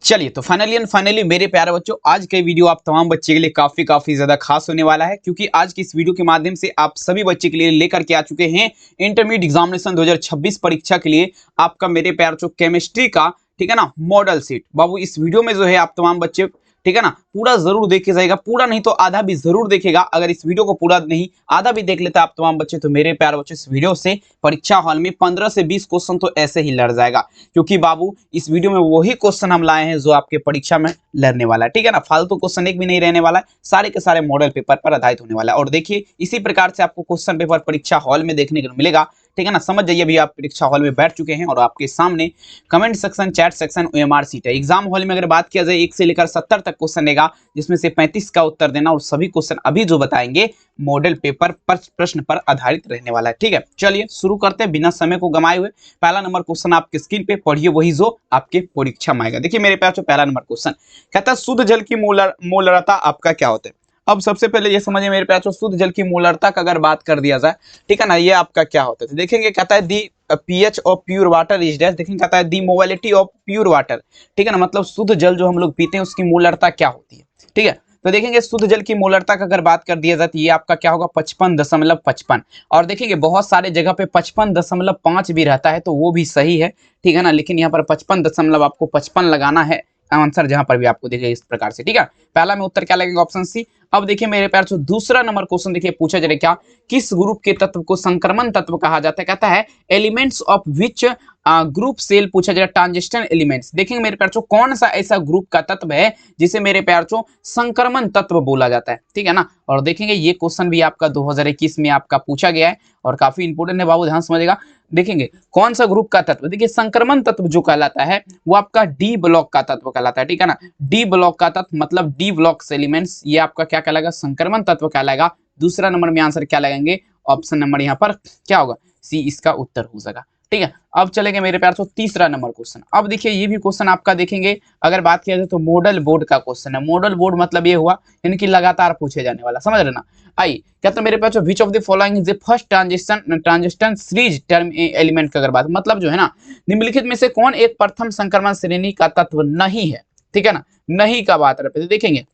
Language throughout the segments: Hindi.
चलिए तो फाइनली मेरे प्यारे बच्चों, आज का वीडियो आप तमाम बच्चे के लिए काफी ज्यादा खास होने वाला है, क्योंकि आज की इस वीडियो के माध्यम से आप सभी बच्चे के लिए लेकर के आ चुके हैं इंटरमीडिएट एग्जामिनेशन 2026 परीक्षा के लिए आपका मेरे प्यारे बच्चों केमिस्ट्री का, ठीक है ना, मॉडल सीट। बाबू इस वीडियो में जो है आप तमाम बच्चे, ठीक है ना, पूरा जरूर देखे जाएगा, पूरा नहीं तो आधा भी जरूर देखेगा। अगर इस वीडियो को पूरा नहीं आधा भी देख लेता आप तमाम बच्चे, तो मेरे प्यारे बच्चे इस वीडियो से परीक्षा हॉल में 15 से 20 क्वेश्चन तो ऐसे ही लड़ जाएगा, क्योंकि बाबू इस वीडियो में वही क्वेश्चन हम लाए हैं जो आपके परीक्षा में लड़ने वाला है, ठीक है ना। फालतू क्वेश्चन एक भी नहीं रहने वाला है, सारे के सारे मॉडल पेपर पर आधारित होने वाला है। और देखिए इसी प्रकार से आपको क्वेश्चन पेपर परीक्षा हॉल में देखने को मिलेगा, ठीक है ना। समझ जाइए अभी आप परीक्षा हॉल में बैठ चुके हैं और आपके सामने comment section, chat section, OMR sheet है। एग्जाम हॉल में अगर बात किया जाए 1 से लेकर 70 तक क्वेश्चन रहेगा, जिसमें से 35 का उत्तर देना, और सभी क्वेश्चन अभी जो बताएंगे मॉडल पेपर पर प्रश्न पर आधारित रहने वाला है, ठीक है। चलिए शुरू करते हैं बिना समय को गंवाए हुए। पहला नंबर क्वेश्चन आपके स्क्रीन पे पढ़िए, वही जो आपके परीक्षा में आएगा। देखिए मेरे पास पहला नंबर क्वेश्चन कहता है शुद्ध जल की मोलरता आपका क्या होता है। अब सबसे पहले ये समझिए मेरे प्यार, शुद्ध जल की मोलरता का अगर बात कर दिया जाए, ठीक है ना, ये आपका क्या होता है। देखेंगे कहता है the pH of pure water is dash. देखेंगे कहता है the mobility of pure water, ठीक है ना, मतलब शुद्ध जल जो हम लोग पीते हैं उसकी मोलरता क्या होती है, ठीक है। तो देखेंगे शुद्ध जल की मोलरता का अगर बात कर दिया जाए तो ये आपका क्या होगा 55.55। और देखेंगे बहुत सारे जगह पे 55.5 भी रहता है, तो वो भी सही है, ठीक है ना, लेकिन यहाँ पर 55 आपको 55 लगाना है आंसर जहां पर भी आपको देखिए इस प्रकार से, ठीक है। पहला में उत्तर क्या लगेगा, ऑप्शन सी। अब देखिए मेरे प्यार से दूसरा नंबर क्वेश्चन देखिए पूछा जा रहा है क्या, किस ग्रुप के तत्व को संक्रमण तत्व कहा जाता है। कहता है elements of which group cell पूछा जा रहा है ट्रांजिशन एलिमेंट्स। देखेंगे मेरे प्यार कौन सा ऐसा ग्रुप का तत्व है जिसे मेरे प्यार संक्रमण तत्व बोला जाता है, ठीक है ना। और देखेंगे ये क्वेश्चन भी आपका 2021 में आपका पूछा गया है और काफी इंपोर्टेंट है बाबू, ध्यान समझेगा। देखेंगे कौन सा ग्रुप का तत्व, देखिए संक्रमण तत्व जो कहलाता है वो आपका डी ब्लॉक का तत्व कहलाता है, ठीक है ना। डी ब्लॉक का तत्व मतलब डी ब्लॉक एलिमेंट्स, ये आपका क्या कहलाएगा, संक्रमण तत्व कहलाएगा। दूसरा नंबर में आंसर क्या लगाएंगे, ऑप्शन नंबर यहाँ पर क्या होगा, सी इसका उत्तर हो जाएगा, ठीक है। अब चलेंगे मेरे प्यार से तीसरा नंबर क्वेश्चन। अब देखिए ये भी क्वेश्चन आपका देखेंगे अगर बात किया जाए तो मॉडल बोर्ड का क्वेश्चन है। मॉडल बोर्ड मतलब ये हुआ इनकी लगातार पूछे जाने वाला, समझ रहे ना। आइए कहते हैं मेरे पास which of the following is the first transition series term element का अगर बात, मतलब जो है ना निम्नलिखित में से कौन एक प्रथम संक्रमण श्रेणी का तत्व नहीं है, ठीक है ना। नहीं का बात रहे देखेंगे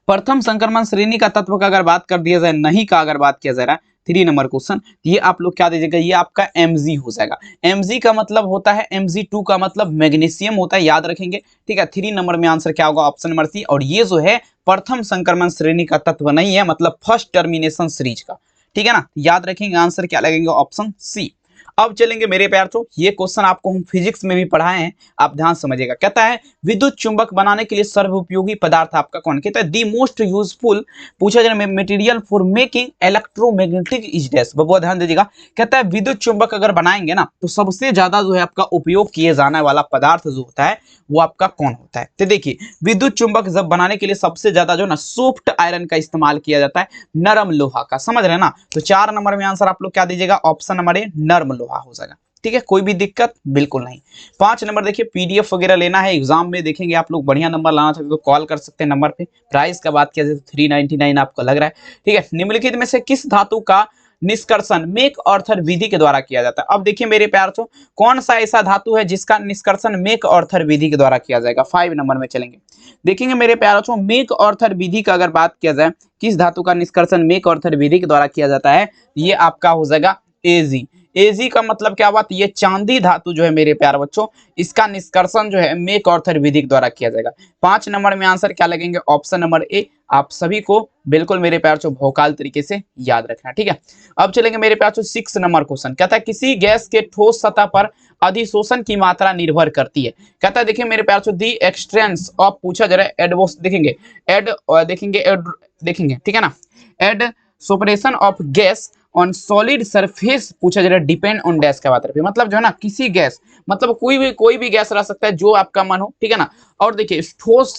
प्रथम संक्रमण श्रेणी का तत्व का अगर बात कर दिया जाए, नहीं का अगर बात किया जा रहा है 3 नंबर क्वेश्चन, ये आप लोग क्या दीजिएगा, ये आपका Mg हो जाएगा। Mg का मतलब होता है Mg2 का मतलब मैग्नीशियम होता है, याद रखेंगे, ठीक है। 3 नंबर में आंसर क्या होगा, ऑप्शन नंबर सी। और ये जो है प्रथम संक्रमण श्रेणी का तत्व नहीं है, मतलब फर्स्ट टर्मिनेशन सीरीज का, ठीक है ना। याद रखेंगे आंसर क्या लगेगा, ऑप्शन सी। अब चलेंगे मेरे प्यार तो ये क्वेश्चन आपको हम फिजिक्स में भी पढ़ाए हैं, आप ध्यान समझिएगा। कहता है विद्युत चुंबक बनाने के लिए सर्वोपयोगी पदार्थ आपका कौन, कहता है दी मोस्ट यूजफुल पूछा जा रहा है material for making electromagnetic is dash. बहुत ध्यान दीजिएगा, कहता है विद्युत चुंबक अगर बनाएंगे ना तो सबसे ज्यादा जो है आपका उपयोग किए जाने वाला पदार्थ जो होता है वो आपका कौन होता है। तो देखिए विद्युत चुंबक जब बनाने के लिए सबसे ज्यादा जो ना सॉफ्ट आयरन का इस्तेमाल किया जाता है, नरम लोहा का, समझ रहे हैं ना। तो 4 नंबर में आंसर आप लोग क्या दीजिएगा, ऑप्शन नंबर ए नरम लोहा हो जाएगा, ठीक है। कोई भी दिक्कत बिल्कुल नहीं। 5 नंबर देखिए पीडीएफ वगैरह लेना है एग्जाम में, देखेंगे आप लोग बढ़िया नंबर लाना चाहते हो तो कॉल कर सकते हैं नंबर पे। प्राइस का बात किया जाए तो 399 आपको लग रहा है, ठीक है। निम्नलिखित में से किस धातु का निष्कर्षण मेक ऑर्थर विधि के द्वारा किया जाता है। अब देखिए मेरे प्यार से कौन सा ऐसा धातु है जिसका निष्कर्षण मेक ऑर्थर विधि के द्वारा किया जाएगा। 5 नंबर में चलेंगे, देखेंगे मेरे प्यारों मेक ऑर्थर विधि का अगर बात किया जाए किस धातु का निष्कर्षण मेक ऑर्थर विधि के द्वारा किया जाता है, ये आपका हो जाएगा एजी। एजी का मतलब क्या बात, ये चांदी धातु जो है मेरे प्यार बच्चों इसका निष्कर्षण जो है मेक ऑर्थर विधि के द्वारा किया जाएगा। 5 नंबर में आंसर क्या लगेंगे, ऑप्शन नंबर ए। आप सभी को बिल्कुल मेरे प्यार से भौकाल तरीके से याद रखना, ठीक है। अब चलेंगे मेरे प्यार से 6 नंबर क्वेश्चन। कहता है किसी गैस के ठोस सतह पर अधिशोषण की मात्रा निर्भर करती है। कहता है देखिए मेरे प्यार से दी एक्सटेंस ऑफ पूछा जा रहा है एडवोस, देखेंगे देखेंगे ठीक है ना, adsorption of gas on solid surface पूछा जा रहा है डिपेंड ऑन डैश का बात रहे, मतलब जो है ना किसी गैस मतलब कोई भी गैस रह सकता है जो आपका मन हो, ठीक है ना। और देखिए ठोस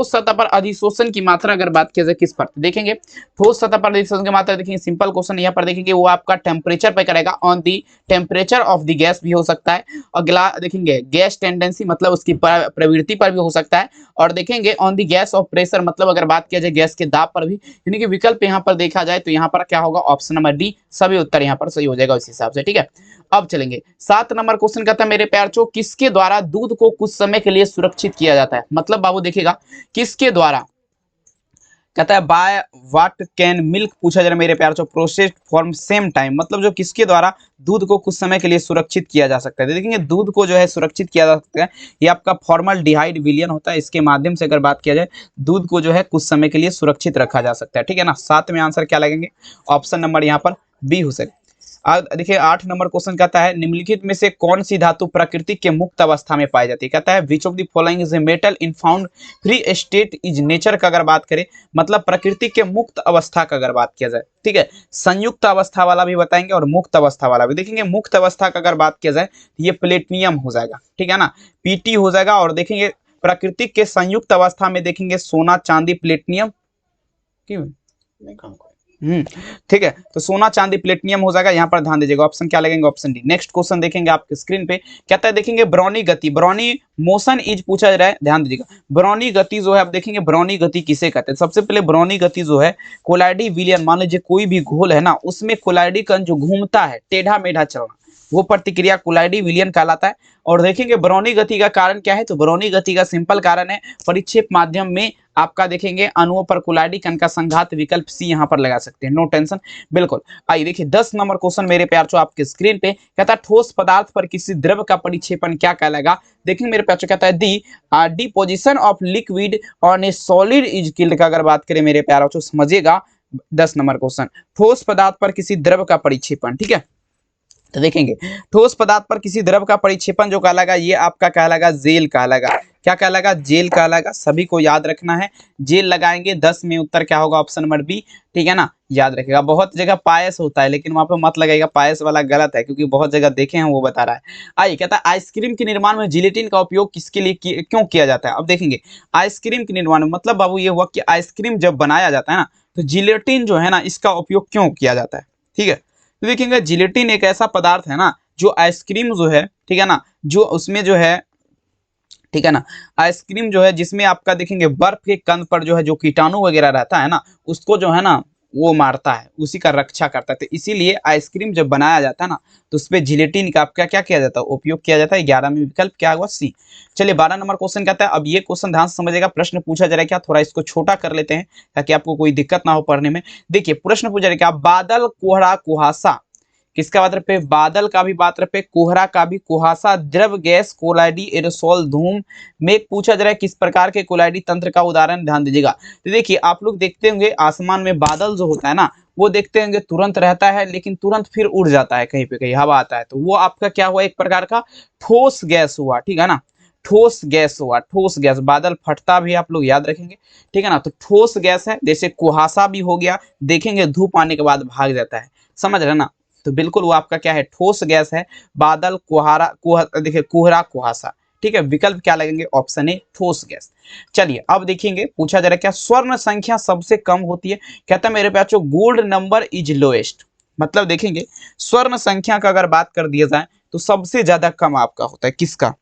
सतह पर अधिशोषण की मात्रा अगर बात किया जाए किस पर, देखेंगे ठोस सतह पर अधिशोषण की मात्रा, देखेंगे सिंपल क्वेश्चन यहाँ पर देखेंगे वो आपका टेम्परेचर पे करेगा, on the temperature of the gas भी हो सकता है। अगला देखेंगे गैस टेंडेंसी मतलब उसकी प्रवृत्ति पर भी हो सकता है। और देखेंगे on the gas off pressure मतलब अगर बात किया जाए गैस के दाब पर भी, यानी कि विकल्प यहाँ पर देखा जाए तो यहाँ पर क्या होगा, ऑप्शन नंबर डी। सभी उत्तर यहाँ पर सही हो जाएगा उस हिसाब से, ठीक है। अब चलेंगे 7 नंबर क्वेश्चन कहता है मेरे प्यार चो किसके द्वारा दूध को कुछ समय के लिए सुरक्षित किया जाता है। मतलब बाबू देखिएगा किसके द्वारा, कहता है बाय व्हाट कैन मिल्क पूछा जा रहा है मेरे प्यार चो प्रोसेस्ड फॉर्म सेम टाइम, मतलब जो किसके द्वारा दूध को कुछ समय के लिए सुरक्षित किया जा सकता है। देखेंगे दूध को जो है सुरक्षित किया जा सकता है, ये आपका फॉर्मल्डिहाइड विलियन होता है, इसके माध्यम से अगर बात किया जाए दूध को जो है कुछ समय के लिए सुरक्षित रखा जा सकता है। ठीक है ना, 7 में आंसर क्या लगेंगे, ऑप्शन नंबर यहाँ पर बी हो सकता है। देखिए 8 नंबर क्वेश्चन कहता है निम्नलिखित में से कौन सी धातु प्रकृति के मुक्त अवस्था में पाई जाती है। कहता है विच of the following is a metal in found free state is nature का अगर बात करें, मतलब प्रकृति के मुक्त अवस्था का अगर बात किया जाए, ठीक है, संयुक्त अवस्था वाला भी बताएंगे और मुक्त अवस्था वाला भी देखेंगे। मुक्त अवस्था का अगर बात किया जाए तो ये प्लेटिनियम हो जाएगा, ठीक है ना, पीटी हो जाएगा। और देखेंगे प्रकृति के संयुक्त अवस्था में देखेंगे सोना चांदी प्लेटिनियम, ठीक है, तो सोना चांदी प्लेटिनियम हो जाएगा, यहाँ पर ध्यान दीजिएगा ऑप्शन क्या लगेंगे, ऑप्शन डी। नेक्स्ट क्वेश्चन देखेंगे आपके स्क्रीन पे, कहता है देखेंगे ब्रौनी गति, ब्रौनी मोशन इज पूछा जा रहा है, ध्यान दीजिएगा ब्रौनी गति जो है, आप देखेंगे ब्रौनी गति किसे कहते हैं। सबसे पहले ब्रौनी गति जो है कोलाइडी विलियन, मान लीजिए कोई भी घोल है ना उसमें कोलाइडी कण जो घूमता है टेढ़ा मेढ़ा चलना, वो प्रतिक्रिया कोलाइडी विलियन कहलाता है। और देखेंगे ब्रौनी गति का कारण क्या है, तो ब्रौनी गति का सिंपल कारण है परिक्षेप माध्यम में आपका देखेंगे अणुओं पर कोलाइडी कण का संघात, विकल्प सी यहां पर लगा सकते हैं, नो टेंशन बिल्कुल। आइए देखिए 10 नंबर क्वेश्चन मेरे प्यार चो आपके स्क्रीन पे, कहता है ठोस पदार्थ पर किसी द्रव का परिक्षेपण क्या कहलाएगा। देखेंगे मेरे प्यार चो कहता है the deposition of liquid on a solid is called का अगर बात करें मेरे प्यार चो समझिएगा 10 नंबर क्वेश्चन, ठोस पदार्थ पर किसी द्रव का परिक्षेपण, ठीक है, तो देखेंगे ठोस पदार्थ पर किसी द्रव का परिक्षेपण जो कहलाएगा ये आपका कहलाएगा जेल कहलाएगा, क्या कहलाएगा, जेल कहलाएगा। सभी को याद रखना है, जेल लगाएंगे 10 में उत्तर क्या होगा, ऑप्शन नंबर बी, ठीक है ना, याद रखेगा। बहुत जगह पायस होता है लेकिन वहां पे मत लगाएगा, पायस वाला गलत है क्योंकि बहुत जगह देखे हैं वो बता रहा है। आइए कहता है आइसक्रीम के निर्माण में जिलेटिन का उपयोग किसके लिए क्यों किया जाता है। अब देखेंगे आइसक्रीम के निर्माण में मतलब बाबू ये हुआ कि आइसक्रीम जब बनाया जाता है ना तो जिलेटिन जो है ना इसका उपयोग क्यों किया जाता है, ठीक है। तो देखेंगे जिलेटिन एक ऐसा पदार्थ है ना जो आइसक्रीम जो है, ठीक है ना, जो उसमें जो है, ठीक है ना, आइसक्रीम जो है जिसमें आपका देखेंगे बर्फ के कंद पर जो है जो कीटाणु वगैरह रहता है ना उसको जो है ना वो मारता है, उसी का रक्षा करता है। तो इसीलिए आइसक्रीम जब बनाया जाता है ना तो उसपे जिलेटिन का आपका क्या किया जाता है, उपयोग किया जाता है। 11 में विकल्प क्या हुआ, सी। चलिए 12 नंबर क्वेश्चन कहता है, अब ये क्वेश्चन ध्यान से समझिएगा, प्रश्न पूछा जा रहा है क्या, थोड़ा इसको छोटा कर लेते हैं ताकि आपको कोई दिक्कत ना हो पढ़ने में। देखिए प्रश्न पूछा जा रहा है क्या, बादल कोहरा कुहासा किसका बात पे, बादल का भी बात पे, कोहरा का भी, कुहासा द्रव गैस कोलाइडी एरोसोल धूम में पूछा जा रहा है किस प्रकार के कोलाइडी तंत्र का उदाहरण, ध्यान दीजिएगा। तो देखिए आप लोग देखते होंगे आसमान में बादल जो होता है ना वो देखते होंगे तुरंत रहता है लेकिन तुरंत फिर उड़ जाता है, कहीं पे कहीं हवा आता है, तो वो आपका क्या हुआ, एक प्रकार का ठोस गैस हुआ, ठीक है ना, ठोस गैस हुआ, ठोस गैस। बादल फटता भी आप लोग याद रखेंगे, ठीक है ना, तो ठोस गैस है। जैसे कुहासा भी हो गया, देखेंगे धूप आने के बाद भाग जाता है, समझ रहे ना, तो बिल्कुल वो आपका क्या है, ठोस गैस है। बादल कोहरा देखिए कोहरा कुहासा, ठीक है, विकल्प क्या लगेंगे, ऑप्शन ए ठोस गैस। चलिए अब देखेंगे पूछा जा रहा है क्या स्वर्ण संख्या सबसे कम होती है। कहता है मेरे बच्चों गोल्ड नंबर इज लोएस्ट, मतलब देखेंगे स्वर्ण संख्या का अगर बात कर दिया जाए तो सबसे ज्यादा कम आपका होता है किसका,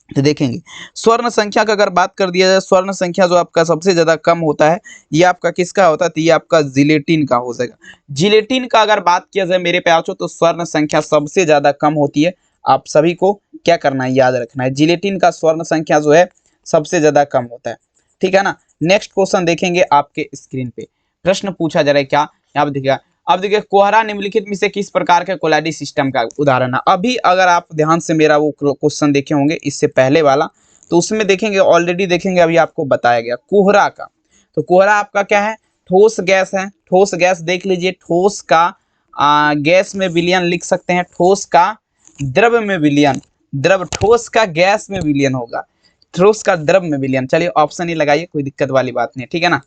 तो देखेंगे स्वर्ण संख्या का अगर बात कर दिया जाए, स्वर्ण संख्या जो आपका सबसे ज्यादा कम होता है ये आपका किसका होता है, तो ये आपका जिलेटिन का हो जाएगा। जिलेटिन का अगर बात किया जाए मेरे प्यार तो स्वर्ण संख्या सबसे ज्यादा कम होती है। आप सभी को क्या करना है, याद रखना है, जिलेटिन का स्वर्ण संख्या जो है सबसे ज्यादा कम होता है, ठीक है ना। नेक्स्ट क्वेश्चन देखेंगे आपके स्क्रीन पे, प्रश्न पूछा जा रहा है क्या, यहाँ पे देखिएगा। अब देखिए कोहरा निम्नलिखित में से किस प्रकार के कोलाइडी सिस्टम का उदाहरण है। अभी अगर आप ध्यान से मेरा वो क्वेश्चन देखे होंगे इससे पहले वाला, तो उसमें देखेंगे ऑलरेडी देखेंगे अभी आपको बताया गया कोहरा का। तो कोहरा आपका क्या है, ठोस गैस है, ठोस गैस देख लीजिए, ठोस का गैस में विलयन लिख सकते हैं, ठोस का द्रव में विलयन, द्रव ठोस का गैस में विलयन होगा, ठोस का द्रव में विलयन। चलिए ऑप्शन ही लगाइए, कोई दिक्कत वाली बात नहीं, ठीक है ना।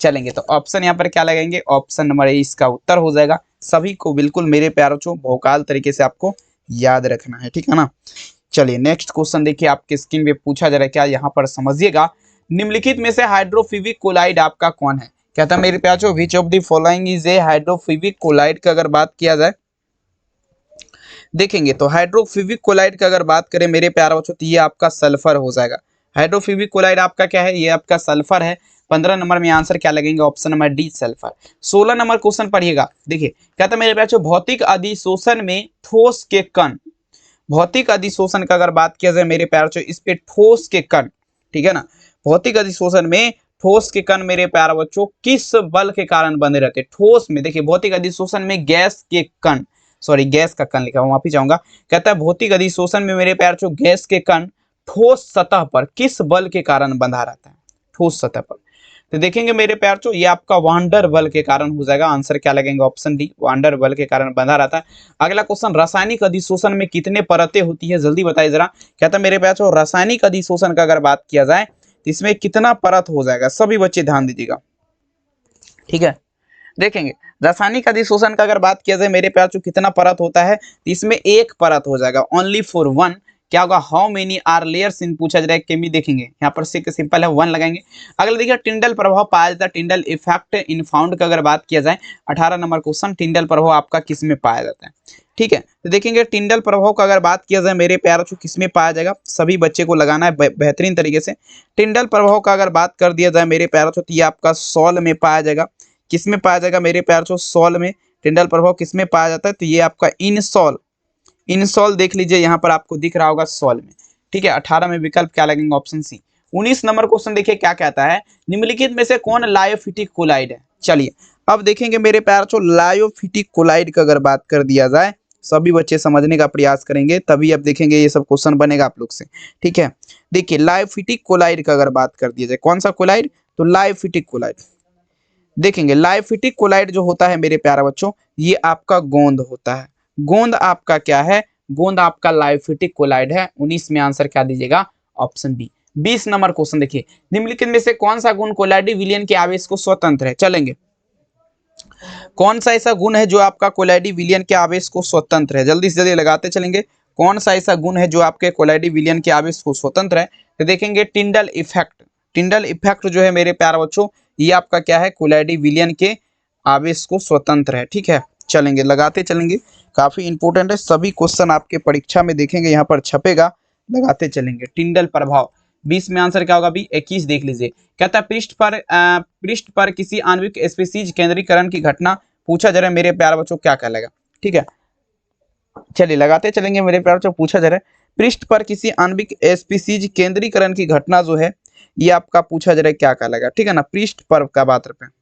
चलेंगे तो ऑप्शन यहाँ पर क्या लगाएंगे, ऑप्शन नंबर ए इसका उत्तर हो जाएगा। सभी को बिल्कुल मेरे प्यारों चो भौकाल तरीके से आपको याद रखना है, ठीक है ना। चलिए नेक्स्ट क्वेश्चन देखिए आपके स्क्रीन पे पूछा जा रहा है क्या, यहाँ पर समझिएगा निम्नलिखित में से हाइड्रोफिविक कोलाइड आपका कौन है। कहता है मेरे प्यारों which of the following is a hydrophobic colloid का अगर बात किया जाए, देखेंगे तो हाइड्रोफिविक कोलाइड का अगर बात करें मेरे प्यारे बच्चों तो ये आपका सल्फर हो जाएगा। हाइड्रोफिविक कोलाइड आपका क्या है, ये आपका सल्फर है। 15 नंबर में आंसर क्या लगेंगे, option number D sulphur. 16 number question पढ़िएगा। देखिए कहता है मेरे बच्चों भौतिक अधिशोषण में ठोस के कण, भौतिक अधिशोषण का अगर बात किया जाए मेरे प्यार बच्चों, इस पे ठोस के कण, ठीक है ना, भौतिक अधिशोषण में ठोस के कण मेरे प्यार बच्चों किस बल के कारण बंधे रहते हैं। ठोस में देखिए भौतिक अधिशोषण में गैस के कण, सॉरी गैस का कण लिखा हुआ, माफी चाहूंगा। कहता है भौतिक अधिशोषण में मेरे प्यार बच्चों गैस के कण ठोस सतह पर किस बल के कारण बंधा रहता है, ठोस सतह पर। तो देखेंगे मेरे प्यार बच्चों ये आपका वांडर बल के कारण हो जाएगा, आंसर क्या लगेंगे, ऑप्शन डी वांडर बल के कारण बंधा रहता है। अगला क्वेश्चन रासायनिक अधिशोषण में कितने परतें होती है, जल्दी बताइए जरा। कहता है मेरे प्यार बच्चों रासायनिक अधिशोषण का अगर बात किया जाए तो इसमें कितना परत हो जाएगा, सभी बच्चे ध्यान दीजिएगा, ठीक है। देखेंगे रासायनिक अधिशोषण का अगर बात किया जाए मेरे प्यार बच्चों कितना परत होता है, तो इसमें एक परत हो जाएगा, ओनली फॉर वन। क्या होगा, how many are layers in पूछा जाए केमी, देखेंगे यहाँ पर सिंपल है, वन लगाएंगे। अगला देखिए टिंडल प्रभाव पाया जाता है, टिंडल इफेक्ट इन फाउंड का अगर बात किया जाए 18 नंबर क्वेश्चन, टिंडल प्रभाव आपका किस में पाया जाता है, ठीक है। तो देखेंगे टिंडल प्रभाव का अगर बात किया जाए मेरे प्यार बच्चों किस में पाया जाएगा, सभी बच्चे को लगाना है बेहतरीन तरीके से। टिंडल प्रभाव का अगर बात कर दिया जाए मेरे प्यार बच्चों तो ये आपका सॉल में पाया जाएगा, किस में पाया जाएगा मेरे प्यार बच्चों, सॉल में। टिंडल प्रभाव किस में पाया जाता है, तो ये आपका इनसॉल, इनसॉल देख लीजिए यहाँ पर आपको दिख रहा होगा सॉल में, ठीक है। 18 में विकल्प क्या लगेंगे, ऑप्शन सी। 19 नंबर क्वेश्चन देखिए क्या कहता है, निम्नलिखित में से कौन लायोफिटिक कोलाइड है। चलिए अब देखेंगे मेरे प्यार बच्चों लायोफिटिक कोलाइड का अगर बात कर दिया जाए, सभी बच्चे समझने का प्रयास करेंगे तभी अब देखेंगे ये सब क्वेश्चन बनेगा आप लोग से, ठीक है। देखिए लायोफिटिक कोलाइड का अगर बात कर दिया जाए, कौन सा कोलाइड, तो लायोफिटिक कोलाइड। देखेंगे लायोफिटिक कोलाइड जो होता है मेरे प्यारे बच्चों ये आपका गोंद होता है, गोंद आपका क्या है, गोंद आपका लायोफिटिक कोलाइड है। 19 में आंसर क्या दीजिएगा, ऑप्शन बी। 20 नंबर क्वेश्चन देखिए, निम्नलिखित में से कौन सा गुण कोलाइडी विलयन के आवेश को स्वतंत्र है। चलेंगे कौन सा ऐसा गुण है जो आपका कोलाइडी विलयन के आवेश को स्वतंत्र है, जल्दी से जल्दी लगाते चलेंगे। कौन सा ऐसा गुण है जो आपके कोलाइडी विलयन के आवेश को स्वतंत्र है, तो देखेंगे टिंडल इफेक्ट। टिंडल इफेक्ट जो है मेरे प्यारे बच्चों ये आपका क्या है, कोलाइडी विलयन के आवेश को स्वतंत्र है, ठीक है। चलेंगे लगाते चलेंगे, काफी इंपॉर्टेंट है, सभी क्वेश्चन आपके परीक्षा में देखेंगे यहाँ पर छपेगा, लगाते चलेंगे। टिंडल प्रभाव 20 में आंसर क्या होगा अभी 21 देख लीजिए। कहता है पृष्ठ पर किसी आणविक स्पीसीज केंद्रीकरण की घटना पूछा जा रहा है मेरे प्यारे बच्चों क्या कहलाएगा, ठीक है। चलिए लगाते चलेंगे मेरे प्यारे बच्चों, पूछा जा रहा है पृष्ठ पर किसी आणविक स्पीसीज केंद्रीकरण की घटना जो है ये आपका पूछा जा रहा है क्या कहलाएगा, ठीक है ना, पृष्ठ पर का बात रखते हैं।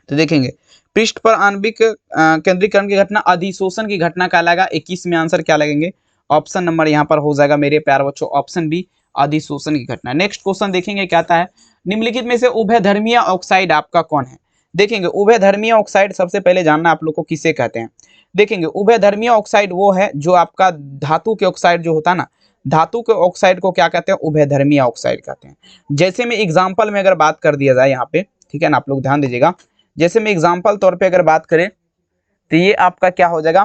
तो देखेंगे पृष्ठ पर आणविक केंद्रीकरण की घटना अधिशोषण की घटना कहलाएगा। 21 में आंसर क्या लगेंगे, ऑप्शन नंबर यहाँ पर हो जाएगा मेरे प्यारे बच्चों ऑप्शन बी अधिशोषण की घटना। नेक्स्ट क्वेश्चन देखेंगे क्या आता है, निम्नलिखित में से उभयधर्मीय ऑक्साइड आपका कौन है। देखेंगे उभयधर्मीय ऑक्साइड सबसे पहले जानना आप लोग को किसे कहते हैं। देखेंगे उभयधर्मीय ऑक्साइड वो है जो आपका धातु के ऑक्साइड जो होता है ना, धातु के ऑक्साइड को क्या कहते हैं, उभयधर्मीय ऑक्साइड कहते हैं। जैसे में एग्जाम्पल में अगर बात कर दिया जाए यहाँ पे, ठीक है ना, आप लोग ध्यान दीजिएगा। जैसे में एग्जाम्पल तौर पे अगर बात करें तो ये आपका क्या हो जाएगा,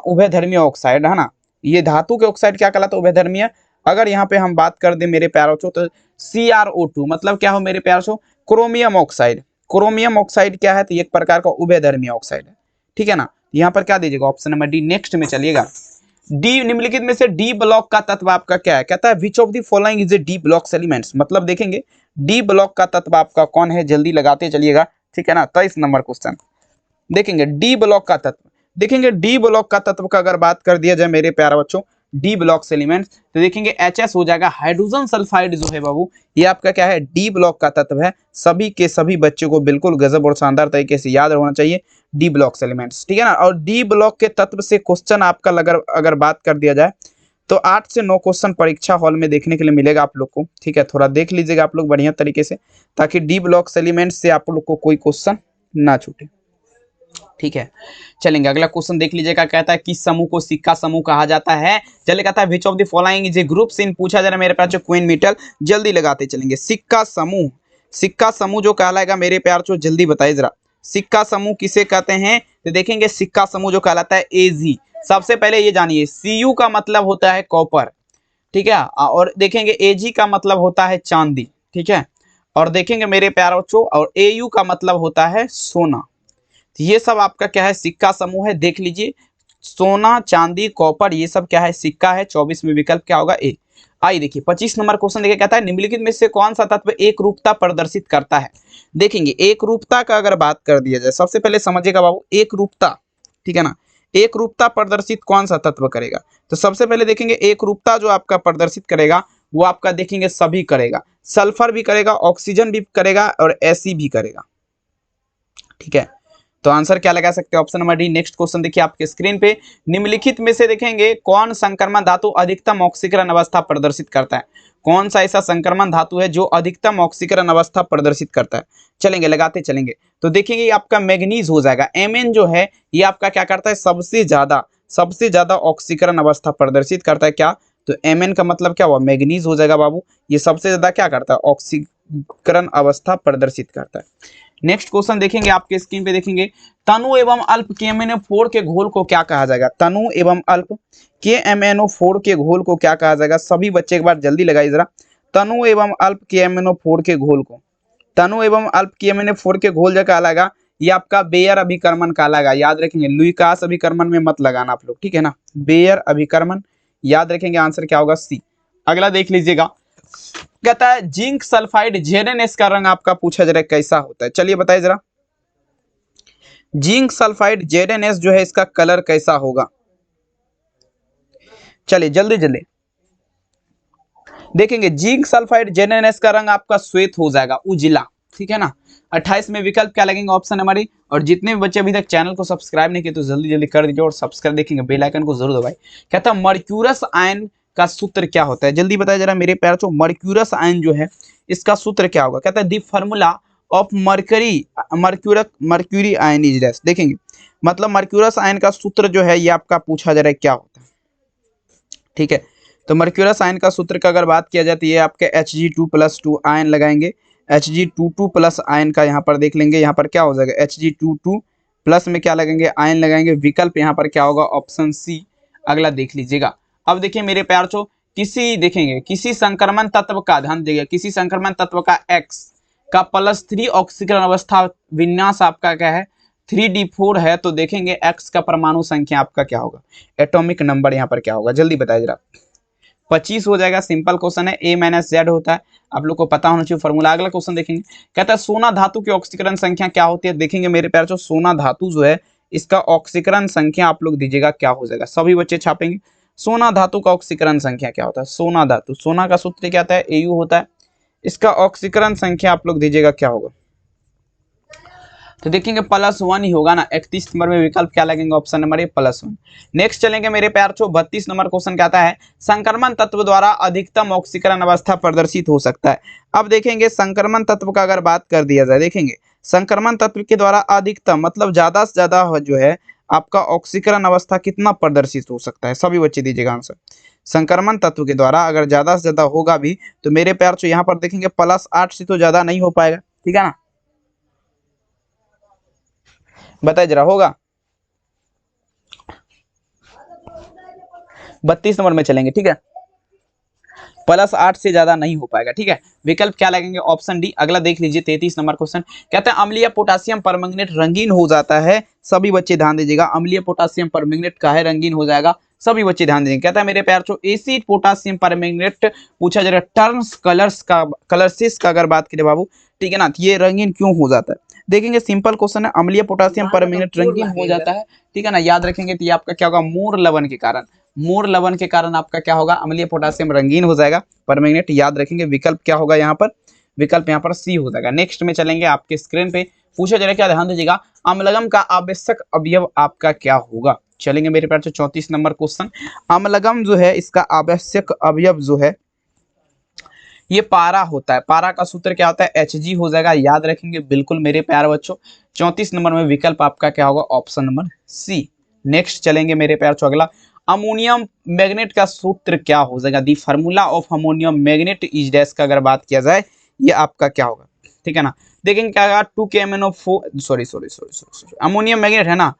उभयधर्मीय ऑक्साइड है ना, ये धातु के ऑक्साइड क्या कहलाता है, उभयधर्मीय। अगर यहाँ पे हम बात कर दें मेरे प्यारे बच्चों तो CrO2 मतलब क्या हो मेरे प्यारे बच्चों, क्रोमियम ऑक्साइड। क्रोमियम ऑक्साइड क्या है, तो एक प्रकार का उभयधर्मीय ऑक्साइड है, ठीक है ना। यहाँ पर क्या दीजिएगा, ऑप्शन नंबर डी। नेक्स्ट में चलिएगा, डी निम्नलिखित में से डी ब्लॉक का तत्व आपका क्या है। कहता है विच of the following is A D block elements, मतलब देखेंगे डी ब्लॉक का तत्व आपका कौन है, जल्दी लगाते चलिएगा, ठीक है ना। 23 नंबर क्वेश्चन देखेंगे डी ब्लॉक का तत्व। देखेंगे डी ब्लॉक का तत्व का अगर बात कर दिया जाए मेरे प्यारे बच्चों डी ब्लॉक एलिमेंट्स, तो देखेंगे HS हो जाएगा, हाइड्रोजन सल्फाइड जो है बाबू ये आपका क्या है, डी ब्लॉक का तत्व है। सभी के सभी बच्चों को बिल्कुल गजब और शानदार तरीके से याद होना चाहिए डी ब्लॉक एलिमेंट्स, ठीक है ना। और डी ब्लॉक के तत्व से क्वेश्चन आपका अगर बात कर दिया जाए तो 8 से 9 क्वेश्चन परीक्षा हॉल में देखने के लिए मिलेगा आप लोग को, ठीक है। थोड़ा देख लीजिएगा आप लोग बढ़िया तरीके से, ताकि डी ब्लॉक एलिमेंट्स से आप लोग को कोई क्वेश्चन ना छूटे, ठीक है। चलेंगे अगला क्वेश्चन देख लीजिएगा, कहता है किस समूह को सिक्का समूह कहा जाता है। चलिए कहता है विच of the following is A groups in पूछा जा रहा है मेरे पास जो क्वीन मेटल, जल्दी लगाते चलेंगे। सिक्का समूह, सिक्का समूह जो कहलाएगा मेरे प्यार चो जल्दी बताइए जरा, सिक्का समूह किसे कहते हैं। तो देखेंगे सिक्का समूह जो कहलाता है AG। सबसे पहले ये जानिए Cu का मतलब होता है कॉपर, ठीक है, और देखेंगे Ag का मतलब होता है चांदी, ठीक है, और देखेंगे मेरे प्यारे बच्चों और Au का मतलब होता है सोना। ये सब आपका क्या है, सिक्का समूह है, देख लीजिए सोना चांदी कॉपर ये सब क्या है, सिक्का है। 24 में विकल्प क्या होगा, ए। आइए देखिए 25 नंबर क्वेश्चन देखिए, कहता है निम्नलिखित में से कौन सा तत्व एक रूपता प्रदर्शित करता है। देखेंगे एक रूपता का अगर बात कर दिया जाए, सबसे पहले समझिएगा बाबू एक रूपता, ठीक है ना, एक रूपता प्रदर्शित कौन सा तत्व करेगा। तो सबसे पहले देखेंगे एक रूपता जो आपका प्रदर्शित करेगा वो आपका देखेंगे सभी करेगा, सल्फर भी करेगा, ऑक्सीजन भी करेगा और एसी भी करेगा, ठीक है। तो आंसर क्या लगा सकते हैं, option number D. Next question देखिए आपके स्क्रीन पे, निम्नलिखित में से देखेंगे कौन संक्रमण धातु अधिकतम ऑक्सीकरण अवस्था प्रदर्शित करता है। कौन सा ऐसा संक्रमण धातु है जो अधिकतम ऑक्सीकरण अवस्था प्रदर्शित करता है। चलेंगे लगाते चलेंगे, तो देखेंगे ये आपका मैग्नीज हो जाएगा। Mn जो है ये आपका क्या करता है, सबसे ज्यादा ऑक्सीकरण अवस्था प्रदर्शित करता है। क्या, तो Mn का मतलब क्या हुआ, मैग्नीज हो जाएगा बाबू। ये सबसे ज्यादा क्या करता है, ऑक्सीकरण अवस्था प्रदर्शित करता है। नेक्स्ट क्वेश्चन देखेंगे आपके स्क्रीन पे, देखेंगे तनु एवं अल्प KMnO4 के घोल को क्या कहा जाएगा। तनु एवं अल्प KMnO4 के घोल को क्या कहा जाएगा। सभी बच्चे एक बार जल्दी लगाइए जरा, तनु एवं अल्प KMnO4 के घोल को, तनु एवं अल्प KMnO4 के घोल जो कहलाएगा ये आपका बेयर अभिकर्मण कहलाएगा। याद रखेंगे, लुईकास अभिकर्मण में मत लगाना आप लोग, ठीक है ना, बेयर अभिकर्मण याद रखेंगे। आंसर क्या होगा, सी। अगला देख लीजिएगा, कहता है जिंक सल्फाइड ZnS का रंग आपका पूछा जरा कैसा होता है। चलिए बताइए जरा, जिंक सल्फाइड ZnS जो है इसका कलर कैसा होगा। चलिए जल्दी जल्दी देखेंगे, जिंक सल्फाइड ZnS का रंग आपका श्वेत हो जाएगा, उजला, ठीक है ना। 28 में विकल्प क्या लगेंगे, ऑप्शन नंबर ए। और जितने भी बच्चे अभी तक चैनल को सब्सक्राइब नहीं किए तो जल्दी जल्दी कर दीजिए और सब्सक्राइब देखेंगे, बेल आइकन को जरूर दबाइए। कहता है मर्क्यूरस आयन का सूत्र क्या होता है, जल्दी बताइए जरा मेरे प्यार चो, मर्क्यूरस आयन जो है इसका सूत्र क्या होगा। कहता है the formula of mercury ion is dash. देखेंगे मतलब मर्क्यूरस आयन का सूत्र जो है ये आपका पूछा जा रहा है क्या होता है, ठीक है। तो मर्क्यूरस आयन का सूत्र का अगर बात किया जाए तो ये आपके Hg2+2 आयन लगाएंगे, Hg22+ आयन का यहाँ पर देख लेंगे, यहाँ पर क्या हो जाएगा Hg22+ में क्या लगेंगे, आयन लगाएंगे। विकल्प यहाँ पर क्या होगा, ऑप्शन सी। अगला देख लीजिएगा, अब देखिए मेरे प्यार चो, किसी संक्रमण तत्व का, ध्यान दीजिएगा, किसी संक्रमण तत्व का X का +3 ऑक्सीकरण अवस्था विन्यास आपका क्या है, 3d4 है। तो देखेंगे X का परमाणु संख्या आपका क्या होगा, एटॉमिक नंबर यहाँ पर क्या होगा, जल्दी बताइए जरा। 25 हो जाएगा, सिंपल क्वेश्चन है, A-Z होता है, आप लोग को पता होना चाहिए फॉर्मूला। अगला क्वेश्चन देखेंगे, कहता है सोना धातु की ऑक्सीकरण संख्या क्या होती है। देखेंगे मेरे प्यार चो, सोना धातु जो है इसका ऑक्सीकरण संख्या आप लोग दीजिएगा क्या हो जाएगा, सभी बच्चे छापेंगे। सोना धातु का ऑक्सीकरण संख्या क्या होता है, सोना धातु, सोना का सूत्र क्या होता है, Au होता है। इसका ऑक्सीकरण संख्या आप लोग दीजिएगा क्या होगा, तो देखेंगे +1 ही होगा ना। 31 नंबर में विकल्प क्या लगेंगे, ऑप्शन नंबर ए +1। नेक्स्ट चलेंगे मेरे प्यार चो, 32 नंबर क्वेश्चन कहता है संक्रमण तत्व द्वारा अधिकतम ऑक्सीकरण अवस्था प्रदर्शित हो सकता है। अब देखेंगे संक्रमण तत्व का अगर बात कर दिया जाए, देखेंगे संक्रमण तत्व के द्वारा अधिकतम मतलब ज्यादा से ज्यादा जो है आपका ऑक्सीकरण अवस्था कितना प्रदर्शित हो सकता है, सभी बच्चे दीजिएगा आंसर। संक्रमण तत्व के द्वारा अगर ज्यादा से ज्यादा होगा भी तो मेरे प्यार चो यहाँ पर देखेंगे +8 से तो ज्यादा नहीं हो पाएगा, ठीक है ना, बताइए जरा होगा। 32 नंबर में चलेंगे, ठीक है, +8 से ज्यादा नहीं हो पाएगा, ठीक है। विकल्प क्या लगेंगे, ऑप्शन डी। अगला देख लीजिए 33 नंबर क्वेश्चन, कहते हैं अम्लीय पोटासियम परमैंगनेट रंगीन हो जाता है। सभी बच्चे ध्यान दीजिएगा, अम्लीय पोटासियम परमैंगनेट काहे रंगीन हो जाएगा, सभी बच्चे ध्यान देंगे। कहता है मेरे प्यार चो एसिड पोटासियम परमैंगनेट पूछा जा रहा है, टर्न्स कलर्सिस का अगर बात करें बाबू, ठीक है ना, ये रंगीन क्यों हो जाता है। देखेंगे सिंपल क्वेश्चन है, अम्लीय पोटासियम परमैंगनेट रंगीन हो जाता है, ठीक है ना। याद रखेंगे तो ये आपका क्या होगा, मोर लवण के कारण, मोर लवण के कारण आपका क्या होगा, अम्लीय पोटासियम रंगीन हो जाएगा परमैंगनेट। याद रखेंगे विकल्प क्या होगा यहाँ पर, विकल्प यहाँ पर सी हो जाएगा। नेक्स्ट में चलेंगे, आपके स्क्रीन पे पूछा जा रहा है क्या, ध्यान दीजिएगा, अम्लगम का आवश्यक अवयव आपका क्या होगा। चलेंगे मेरे पास 34 नंबर क्वेश्चन, अम्लगम जो है इसका आवश्यक अवयव जो है ये पारा होता है। पारा का सूत्र क्या होता है, Hg हो जाएगा। याद रखेंगे बिल्कुल मेरे प्यारे बच्चों। 34 नंबर में विकल्प आपका क्या होगा, ऑप्शन नंबर सी। नेक्स्ट चलेंगे मेरे प्यार चो, अगला अमोनियम मैग्नेट का सूत्र क्या हो जाएगा, the formula of ammonium magnet is dash का अगर बात किया जाए ये आपका क्या होगा, ठीक है ना। देखेंगे क्या होगा, 2KMnO4 सॉरी अमोनियम मैग्नेट है ना,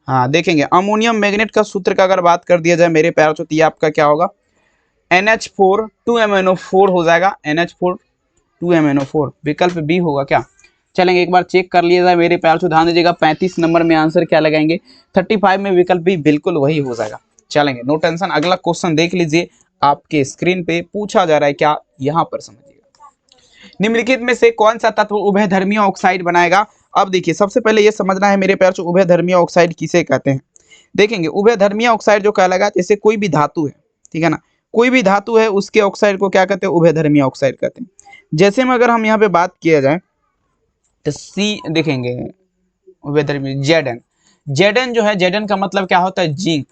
हाँ देखेंगे अमोनियम मैग्नेट का सूत्र का अगर बात कर दिया जाए मेरे प्यार चो, तो ये आपका क्या होगा, NH4 2MnO4 हो जाएगा, NH4 2MnO4। विकल्प बी होगा क्या। चलेंगे एक बार चेक कर लिया जाए मेरे प्यार से, ध्यान दीजिएगा 35 नंबर में आंसर क्या लगाएंगे, 35 में विकल्प भी बिल्कुल वही हो जाएगा। चलेंगे नो टेंशन। अगला क्वेश्चन देख लीजिए, आपके स्क्रीन पे पूछा जा रहा है क्या, यहाँ पर समझिएगा। निम्नलिखित में से कौन सा तत्व उभयधर्मीय ऑक्साइड बनाएगा। अब देखिए सबसे पहले ये समझना है मेरे प्यार, उभयधर्मीय ऑक्साइड किसे कहते हैं। देखेंगे उभयधर्मीय ऑक्साइड जो कहलाएगा, जैसे कोई भी धातु है, ठीक है ना, कोई भी धातु है उसके ऑक्साइड को क्या कहते हैं, उभयधर्मीय ऑक्साइड कहते हैं। जैसे में अगर हम यहाँ पे बात किया जाए तो सी देखेंगे उभयधर्मीय Zn, Zn जो है, Zn का मतलब क्या होता है, जिंक।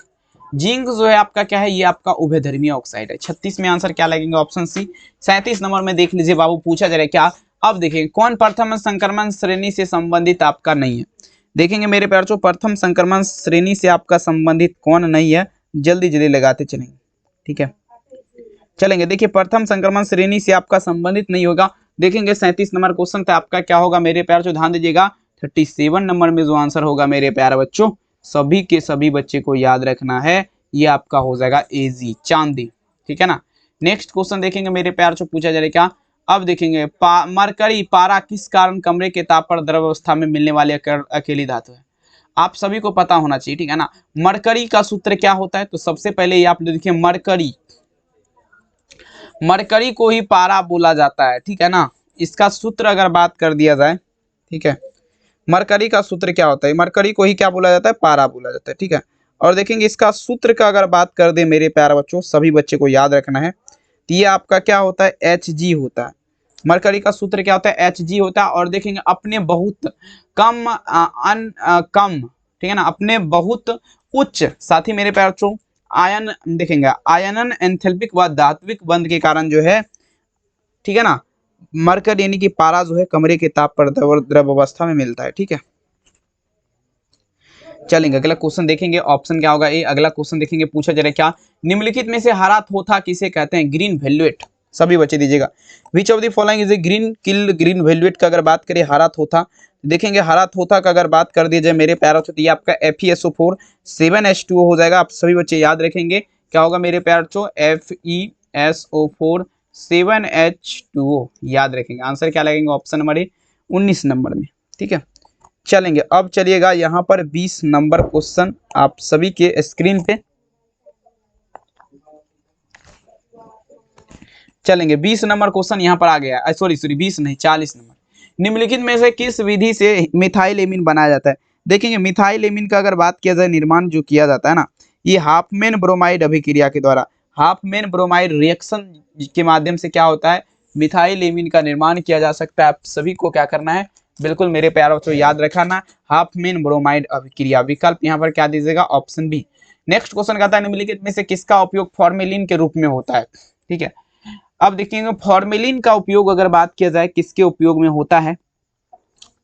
जिंक जो है आपका क्या है, ये आपका उभयधर्मीय ऑक्साइड है। 36 में आंसर क्या लगेगा, ऑप्शन सी। 37 नंबर में देख लीजिए बाबू, पूछा जा रहा है क्या। अब देखिए कौन प्रथम संक्रमण श्रेणी से संबंधित आपका नहीं है। देखेंगे मेरे प्यार जो प्रथम संक्रमण श्रेणी से आपका संबंधित कौन नहीं है, जल्दी जल्दी लगाते चलेंगे, ठीक है। चलेंगे देखिए प्रथम संक्रमण श्रेणी से आपका संबंधित नहीं होगा। देखेंगे 37 नंबर क्वेश्चन था आपका, क्या होगा मेरे प्यार जो, ध्यान दीजिएगा 37 नंबर में जो आंसर होगा मेरे प्यारे बच्चों, सभी के सभी बच्चे को याद रखना है, ये आपका हो जाएगा एजी, चांदी, ठीक है ना। नेक्स्ट क्वेश्चन देखेंगे मेरे प्यार जो, पूछा जा रहा है क्या। अब देखेंगे मरकरी पारा किस कारण कमरे के ताप पर द्रव अवस्था में मिलने वाली अकेली धातु है। आप सभी को पता होना चाहिए, ठीक है ना। मरकरी का सूत्र क्या होता है, तो सबसे पहले ये आप देखिए मरकरी, मरकरी को ही पारा बोला जाता है, ठीक है ना। इसका सूत्र अगर बात कर दिया जाए, ठीक है, मरकरी का सूत्र क्या होता है, मरकरी को ही क्या बोला जाता है, पारा बोला जाता है, ठीक है। और देखेंगे इसका सूत्र का अगर बात कर दे मेरे प्यारे बच्चों, सभी बच्चे को याद रखना है, तो ये आपका क्या होता है, Hg होता है। मरकरी का सूत्र क्या होता है, Hg होता है। और देखेंगे अपने बहुत कम कम, ठीक है ना, अपने बहुत उच्च, साथ ही मेरे प्यारे बच्चों आयन, देखेंगे आयनन एंथैल्पिक व धात्विक बंध के कारण जो है, ठीक है ना, मरकर यानी कि पारा जो है कमरे के ताप पर द्रव अवस्था में मिलता है, ठीक है। चलेंगे अगला क्वेश्चन देखेंगे, ऑप्शन क्या होगा ए। अगला क्वेश्चन देखेंगे, पूछा जा रहा है क्या, निम्नलिखित में से हरा थोथा किसे कहते हैं, ग्रीन वेलवेट। सभी बच्चे दीजिएगा, विच of the following is A green kill green velvet का अगर बात करें हरा थोथा, देखेंगे हरा थोथा का अगर बात कर दिया जाए मेरे प्यारों से, तो ये आपका FeSO4 7H2O हो जाएगा। आप सभी बच्चे याद रखेंगे क्या होगा मेरे प्यारों, FeSO4 7H2O याद रखेंगे। आंसर क्या लगेगा, ऑप्शन नंबर ए 19 नंबर में, ठीक है। चलेंगे अब चलिएगा यहाँ पर 20 नंबर क्वेश्चन आप सभी के स्क्रीन पे। चलेंगे 20 नंबर क्वेश्चन यहाँ पर आ गया, सॉरी 20 नहीं 40 नंबर। निम्नलिखित में से किस विधि से मिथाइल एमीन बनाया जाता है। देखेंगे मिथाइल एमीन का अगर बात किया जाए, निर्माण जो किया जाता है ना, ये हाफमैन ब्रोमाइड अभिक्रिया के द्वारा, हाफमैन ब्रोमाइड रिएक्शन के माध्यम से क्या होता है, मिथाइल एमीन का निर्माण किया जा सकता है। आप सभी को क्या करना है, बिल्कुल मेरे प्यारे बच्चों याद रखना, हाफमैन ब्रोमाइड अभिक्रिया। विकल्प यहाँ पर क्या दीजिएगा, ऑप्शन बी। नेक्स्ट क्वेश्चन कहता है निम्नलिखित में से किसका उपयोग फॉर्मेलिन के रूप में होता है, ठीक है। अब देखिएगा फॉर्मेलिन का उपयोग अगर बात किया जाए किसके उपयोग में होता है,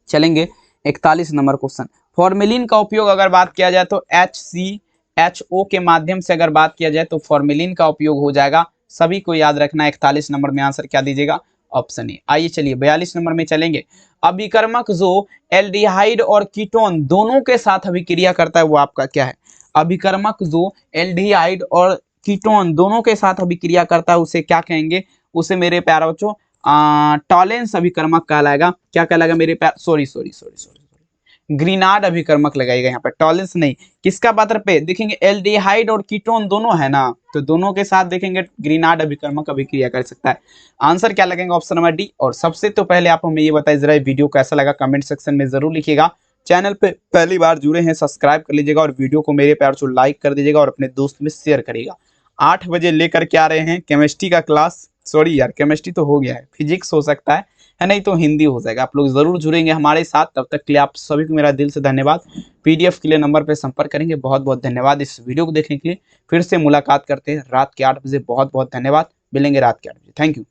चलेंगे 41 नंबर क्वेश्चन। फॉर्मेलिन का उपयोग अगर बात किया जाए तो HCHO के माध्यम से अगर बात किया जाए तो फॉर्मेलिन का उपयोग हो जाएगा। सभी को याद रखना, 41 नंबर में आंसर क्या दीजिएगा, ऑप्शन ए। आइए चलिए 42 नंबर में चलेंगे। अभिकर्मक जो एल्डिहाइड और कीटोन दोनों के साथ अभिक्रिया करता है वो आपका क्या है। अभिकर्मक जो एल्डिहाइड और कीटोन दोनों के साथ अभिक्रिया करता है उसे क्या कहेंगे, उसे मेरे प्यारे बच्चों टॉलेंस अभिकर्मक कहलाएगा। क्या कहलाएगा मेरे प्यार, सॉरी ग्रीनार्ड अभिकर्मक लगाएगा यहाँ पर, टॉलेंस नहीं। किसका पात्र पे, देखेंगे एल्डिहाइड और कीटोन दोनों है ना, तो दोनों के साथ देखेंगे ग्रीनार्ड अभिकर्मक अभिक्रिया कर सकता है। आंसर क्या लगेगा, ऑप्शन नंबर डी। और सबसे तो पहले आप हमें ये बताइए जरा वीडियो कैसा लगा, कमेंट सेक्शन में जरूर लिखिएगा। चैनल पे पहली बार जुड़े हैं सब्सक्राइब कर लीजिएगा और वीडियो को मेरे प्यार से लाइक कर दीजिएगा और अपने दोस्त में शेयर करिएगा। 8 बजे लेकर के आ रहे हैं केमिस्ट्री का क्लास, सॉरी यार केमिस्ट्री तो हो गया है, फिजिक्स हो सकता है नहीं तो हिंदी हो जाएगा। आप लोग जरूर जुड़ेंगे हमारे साथ, तब तक के लिए आप सभी को मेरा दिल से धन्यवाद। PDF के लिए नंबर पर संपर्क करेंगे। बहुत बहुत धन्यवाद इस वीडियो को देखने के लिए। फिर से मुलाकात करते हैं रात के 8 बजे। बहुत बहुत धन्यवाद, मिलेंगे रात के 8 बजे। Thank you.